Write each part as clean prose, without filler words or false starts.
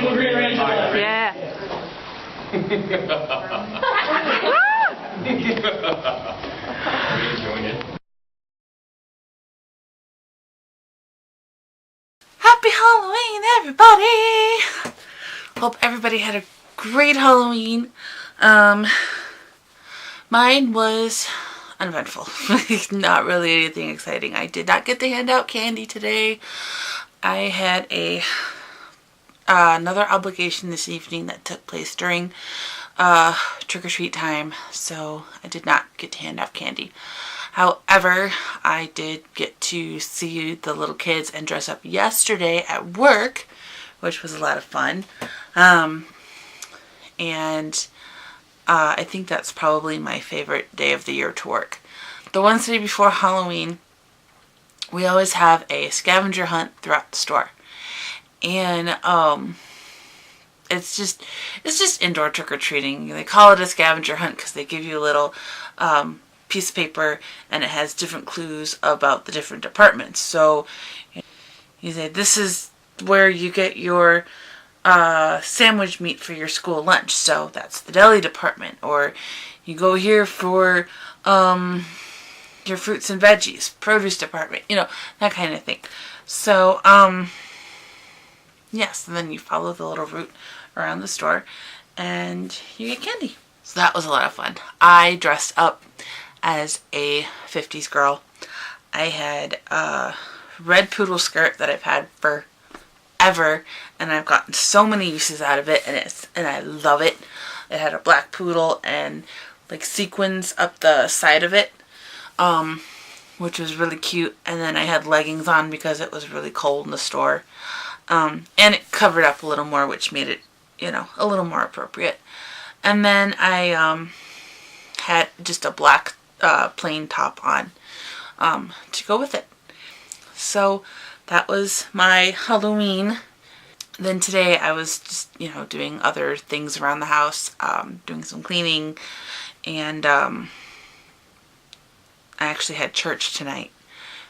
Yeah. Happy Halloween, everybody! Hope everybody had a great Halloween. Mine was uneventful. Not really anything exciting. I did not get to hand out candy today. I had another obligation this evening that took place during trick-or-treat time, so I did not get to hand out candy. However, I did get to see the little kids and dress up yesterday at work, which was a lot of fun. And I think that's probably my favorite day of the year to work. The Wednesday before Halloween, we always have a scavenger hunt throughout the store. And it's just indoor trick-or-treating. They call it a scavenger hunt because they give you a little piece of paper and it has different clues about the different departments. So you say, this is where you get your sandwich meat for your school lunch, so that's the deli department. Or you go here for your fruits and veggies, produce department, you know, that kind of thing. So yes, and then you follow the little route around the store and you get candy. So that was a lot of fun. I dressed up as a 50s girl. I had a red poodle skirt that I've had forever, and I've gotten so many uses out of it, and I love it. It had a black poodle and like sequins up the side of it, which was really cute. And then I had leggings on because it was really cold in the store, and it covered up a little more, which made it, you know, a little more appropriate. And then I had just a black plain top on to go with it. So that was my Halloween. Then today I was just, you know, doing other things around the house, doing some cleaning, and I actually had church tonight.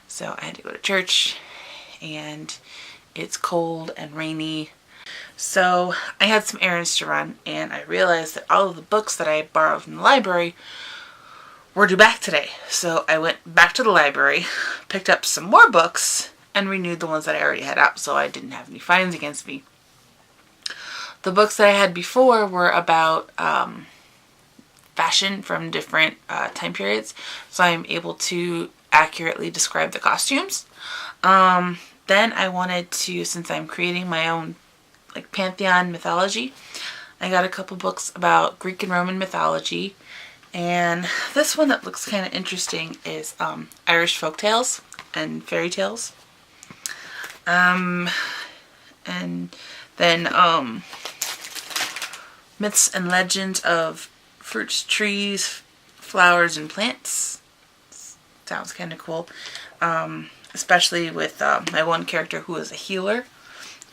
So I had to go to church, and it's cold and rainy. So I had some errands to run, and I realized that all of the books that I borrowed from the library were due back today. So I went back to the library, picked up some more books, and renewed the ones that I already had out, so I didn't have any fines against me. The books that I had before were about fashion from different time periods, so I'm able to accurately describe the costumes. Then I wanted to, since I'm creating my own like pantheon mythology, I got a couple books about Greek and Roman mythology. And this one that looks kind of interesting is Irish folktales and fairy tales. And then myths and legends of fruits, trees, flowers, and plants. Sounds kind of cool. Especially with my one character who is a healer,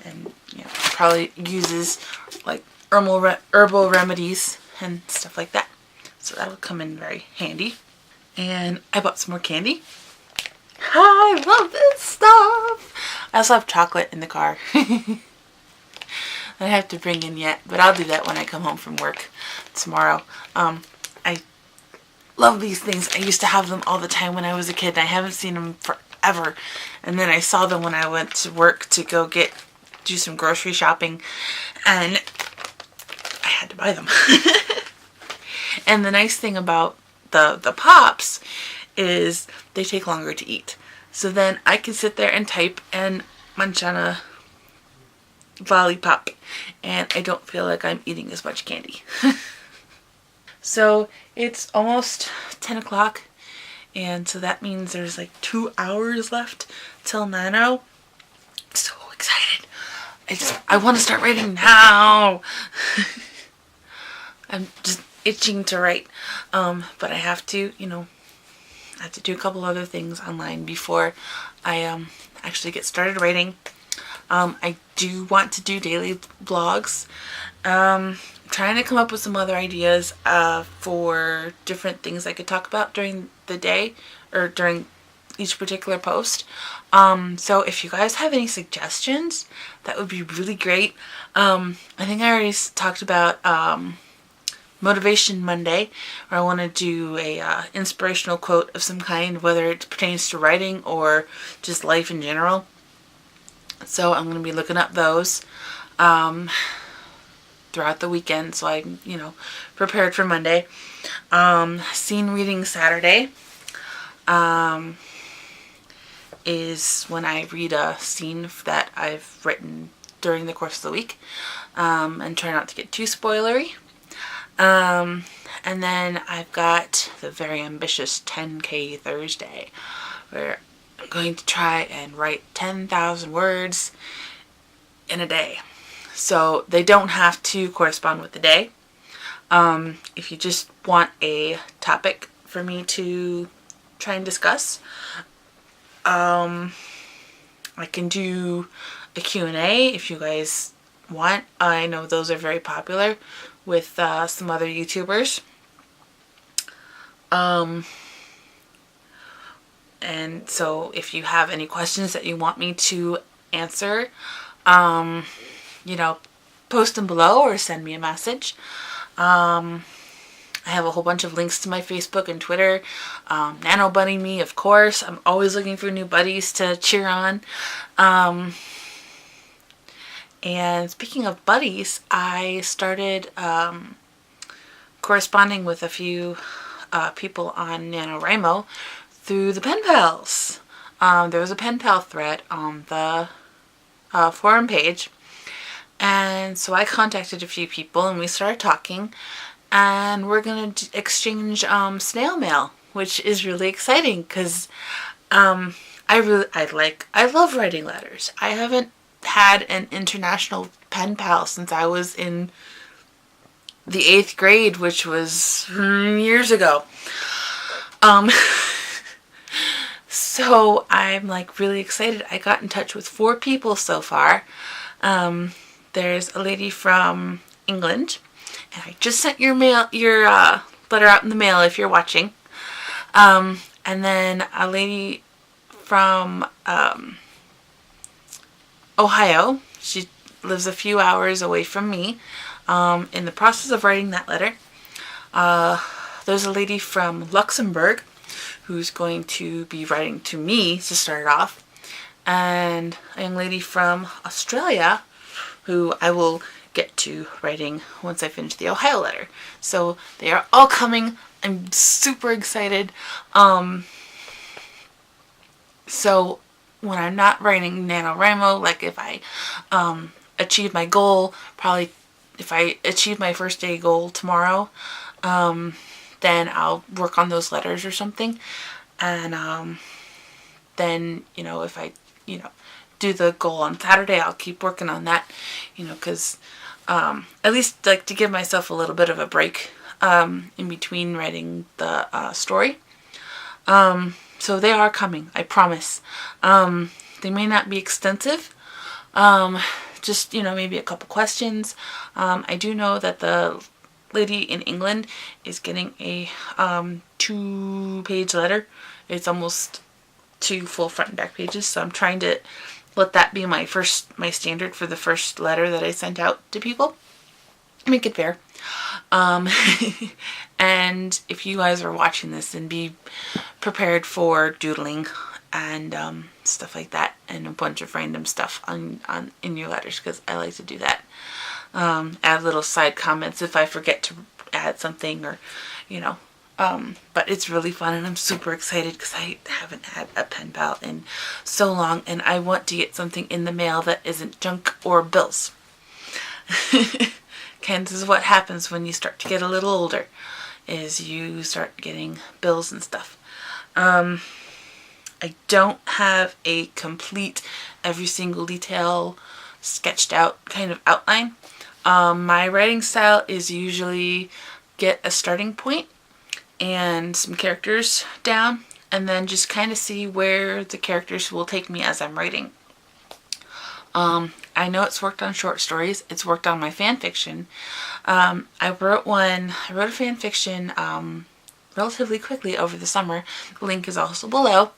and you know, probably uses like herbal remedies and stuff like that. So that'll come in very handy. And I bought some more candy. I love this stuff. I also have chocolate in the car. I have to bring in yet, but I'll do that when I come home from work tomorrow. I love these things. I used to have them all the time when I was a kid, and I haven't seen them forever. And then I saw them when I went to work to go do some grocery shopping, and I had to buy them. And the nice thing about the Pops is they take longer to eat. So then I can sit there and type and munch on a lollipop, and I don't feel like I'm eating as much candy. So it's almost 10 o'clock, and so that means there's like 2 hours left till Nano. I'm so excited. I want to start writing now. I'm just itching to write, but I have to, you know, I have to do a couple other things online before I actually get started writing. I do want to do daily vlogs. Trying to come up with some other ideas for different things I could talk about during the day, or during each particular post. So if you guys have any suggestions, that would be really great. I think I already talked about Motivation Monday, where I want to do a inspirational quote of some kind, whether it pertains to writing or just life in general. So I'm going to be looking up those throughout the weekend, so I'm, prepared for Monday. Scene reading Saturday is when I read a scene that I've written during the course of the week, and try not to get too spoilery. And then I've got the very ambitious 10K Thursday, where I'm going to try and write 10,000 words in a day. So they don't have to correspond with the day. If you just want a topic for me to try and discuss, I can do a Q&A if you guys want. I know those are very popular with some other YouTubers. And so if you have any questions that you want me to answer, post them below or send me a message. I have a whole bunch of links to my Facebook and Twitter. NaNoWriMoEve, of course. I'm always looking for new buddies to cheer on. And speaking of buddies, I started corresponding with a few people on NaNoWriMo through the pen pals. There was a pen pal thread on the forum page, and so I contacted a few people and we started talking, and we're gonna exchange snail mail, which is really exciting because I love writing letters. I haven't had an international pen pal since I was in the 8th grade, which was years ago. So I'm really really I got in touch with 4 people so far. There's a lady from England, and I just sent your letter out in the mail if you're watching. And then a lady from Ohio. She lives a few hours away from me. In the process of writing that letter. There's a lady from Luxembourg who's going to be writing to me to start off, and a young lady from Australia who I will get to writing once I finish the Ohio letter. So they are all coming. I'm super excited. So when I'm not writing NaNoWriMo, if I achieve my goal, probably if I achieve my first day goal tomorrow, then I'll work on those letters or something. And then, if I, do the goal on Saturday, I'll keep working on that, because at least to give myself a little bit of a break in between writing the story. So they are coming, I promise. They may not be extensive. Just, maybe a couple questions. I do know that the lady in England is getting a 2-page letter. It's almost 2 full front and back pages, so I'm trying to let that be my standard for the first letter that I sent out to people. Make it fair. And if you guys are watching this, then be prepared for doodling and stuff like that, and a bunch of random stuff in your letters, because I like to do that. Add little side comments if I forget to add something, or but it's really fun, and I'm super excited because I haven't had a pen pal in so long, and I want to get something in the mail that isn't junk or bills. This is what happens when you start to get a little older, is you start getting bills and stuff. I don't have a complete every single detail sketched out kind of outline. My writing style is usually get a starting point and some characters down, and then just kind of see where the characters will take me as I'm writing. I know it's worked on short stories. It's worked on my fan fiction. I wrote a fan fiction relatively quickly over the summer. The link is also below.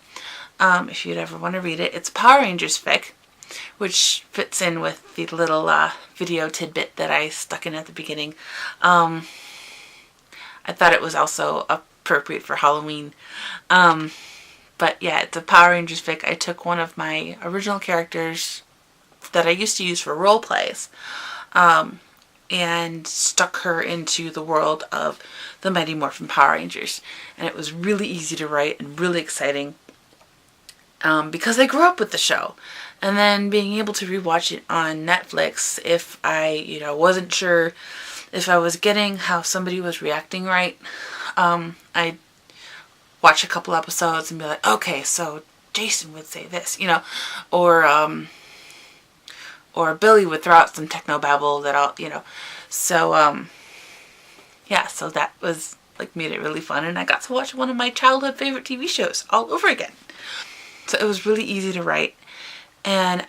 if you'd ever want to read it. It's Power Rangers fic, which fits in with the little video tidbit that I stuck in at the beginning. I thought it was also appropriate for Halloween. But yeah, it's a Power Rangers fic. I took one of my original characters that I used to use for role plays, and stuck her into the world of the Mighty Morphin Power Rangers. And it was really easy to write and really exciting, because I grew up with the show. And then being able to rewatch it on Netflix, if I, wasn't sure if I was getting how somebody was reacting right, I'd watch a couple episodes and be like, okay, so Jason would say this, or Billy would throw out some technobabble that I'll, So, yeah, so that was, made it really fun. And I got to watch one of my childhood favorite TV shows all over again. So it was really easy to write. And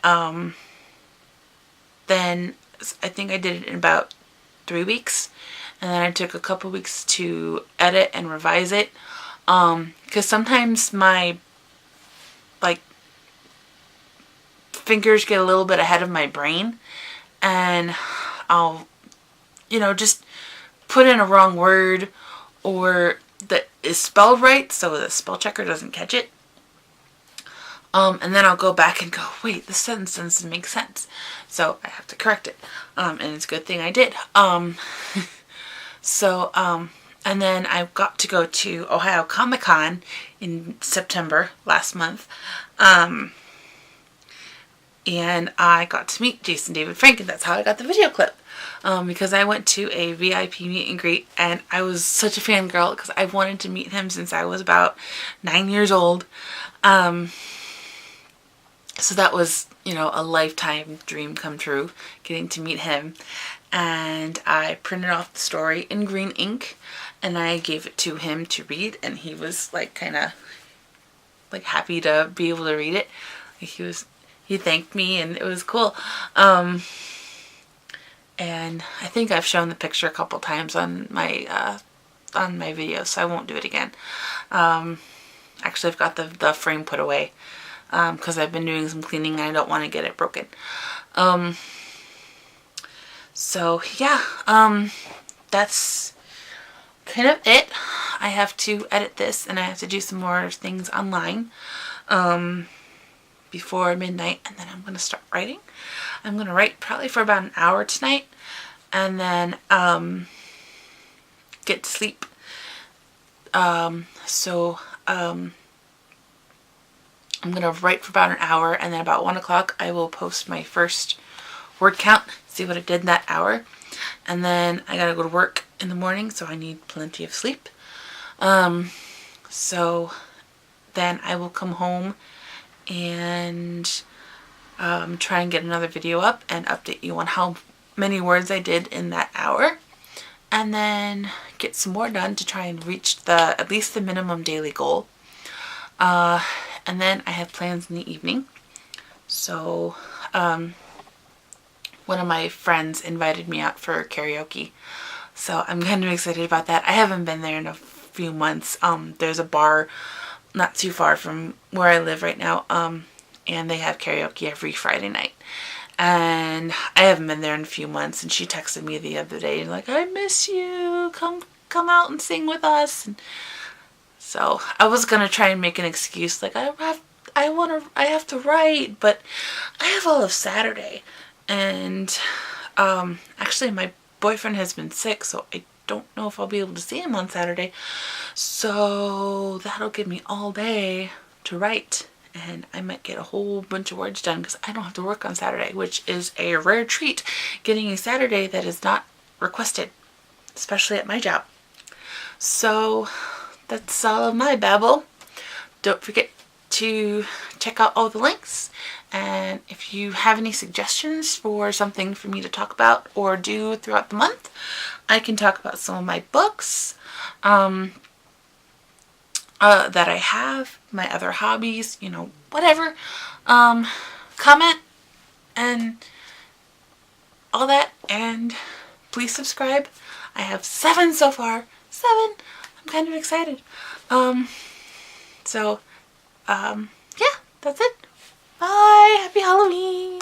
then I think I did it in about 3 weeks. And then I took a couple weeks to edit and revise it. Because sometimes my, fingers get a little bit ahead of my brain, and I'll, just put in a wrong word, or that is spelled right so the spell checker doesn't catch it. And then I'll go back and go, wait, this sentence doesn't make sense. So I have to correct it. And it's a good thing I did. And then I got to go to Ohio Comic-Con in September last month. And I got to meet Jason David Frank, and that's how I got the video clip. Because I went to a VIP meet and greet, and I was such a fangirl because I've wanted to meet him since I was about 9 years old. So that was, a lifetime dream come true, getting to meet him. And I printed off the story in green ink, and I gave it to him to read, and he was kind of happy to be able to read it. He thanked me, and it was cool. And I think I've shown the picture a couple times on my video, so I won't do it again. Actually, I've got the frame put away, because I've been doing some cleaning and I don't want to get it broken. So yeah, that's kind of it. I have to edit this, and I have to do some more things online before midnight, and then I'm going to start writing. I'm going to write probably for about an hour tonight, and then get to sleep. I'm going to write for about an hour, and then about 1 o'clock I will post my first word count, see what I did in that hour. And then I gotta go to work in the morning, so I need plenty of sleep. So then I will come home and try and get another video up and update you on how many words I did in that hour. And then get some more done to try and reach at least the minimum daily goal. And then I have plans in the evening. So, one of my friends invited me out for karaoke. So I'm kind of excited about that. I haven't been there in a few months. There's a bar not too far from where I live right now. And they have karaoke every Friday night. And I haven't been there in a few months. And she texted me the other day and I miss you. Come out and sing with us. And so I was gonna try and make an excuse I have to write, but I have all of Saturday, and actually my boyfriend has been sick, so I don't know if I'll be able to see him on Saturday. So that'll give me all day to write, and I might get a whole bunch of words done because I don't have to work on Saturday, which is a rare treat, getting a Saturday that is not requested, especially at my job. So that's all of my babble. Don't forget to check out all the links, and if you have any suggestions for something for me to talk about or do throughout the month, I can talk about some of my books that I have, my other hobbies, whatever. Comment and all that, and please subscribe. I have 7 so far. 7. I'm kind of excited. Yeah. That's it. Bye. Happy Halloween.